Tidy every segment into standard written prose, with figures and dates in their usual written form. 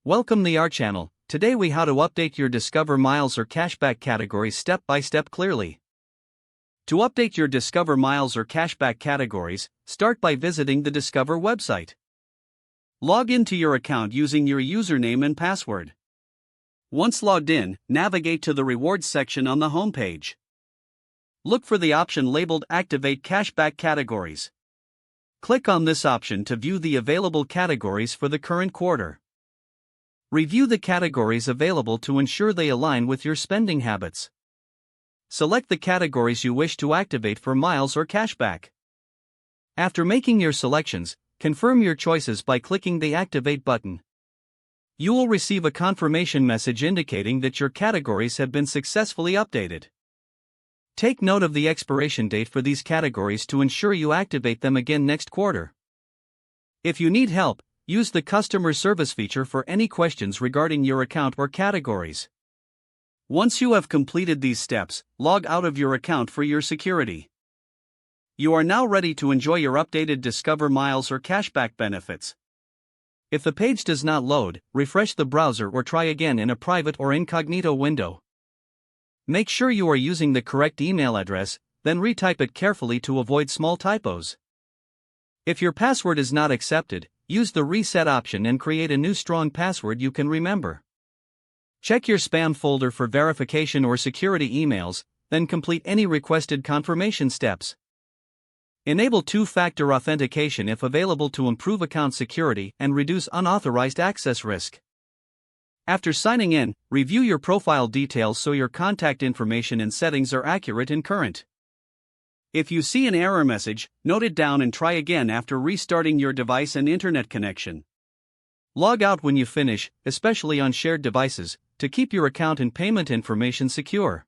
Welcome to our channel. Today we how to update your Discover Miles or Cashback categories step by step clearly. To update your Discover Miles or Cashback categories, start by visiting the Discover website. Log into your account using your username and password. Once logged in, navigate to the Rewards section on the homepage. Look for the option labeled Activate Cashback Categories. Click on this option to view the available categories for the current quarter. Review the categories available to ensure they align with your spending habits. Select the categories you wish to activate for miles or cashback. After making your selections, confirm your choices by clicking the Activate button. You will receive a confirmation message indicating that your categories have been successfully updated. Take note of the expiration date for these categories to ensure you activate them again next quarter. If you need help, use the customer service feature for any questions regarding your account or categories. Once you have completed these steps, log out of your account for your security. You are now ready to enjoy your updated Discover Miles or Cashback benefits. If the page does not load, refresh the browser or try again in a private or incognito window. Make sure you are using the correct email address, then retype it carefully to avoid small typos. If your password is not accepted, use the reset option and create a new strong password you can remember. Check your spam folder for verification or security emails, then complete any requested confirmation steps. Enable two-factor authentication if available to improve account security and reduce unauthorized access risk. After signing in, review your profile details so your contact information and settings are accurate and current. If you see an error message, note it down and try again after restarting your device and internet connection. Log out when you finish, especially on shared devices, to keep your account and payment information secure.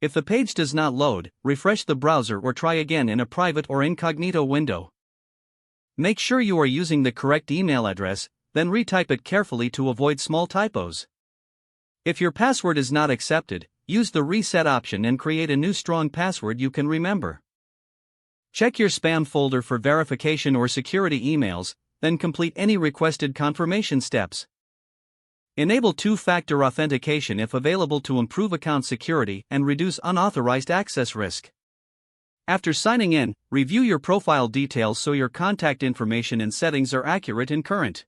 If the page does not load, refresh the browser or try again in a private or incognito window. Make sure you are using the correct email address, then retype it carefully to avoid small typos. If your password is not accepted, use the reset option and create a new strong password you can remember. Check your spam folder for verification or security emails, then complete any requested confirmation steps. Enable two-factor authentication if available to improve account security and reduce unauthorized access risk. After signing in, review your profile details so your contact information and settings are accurate and current.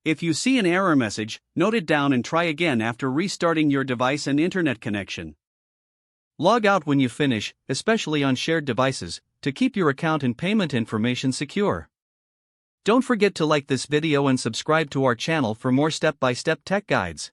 If you see an error message, note it down and try again after restarting your device and internet connection. Log out when you finish, especially on shared devices, to keep your account and payment information secure. Don't forget to like this video and subscribe to our channel for more step-by-step tech guides.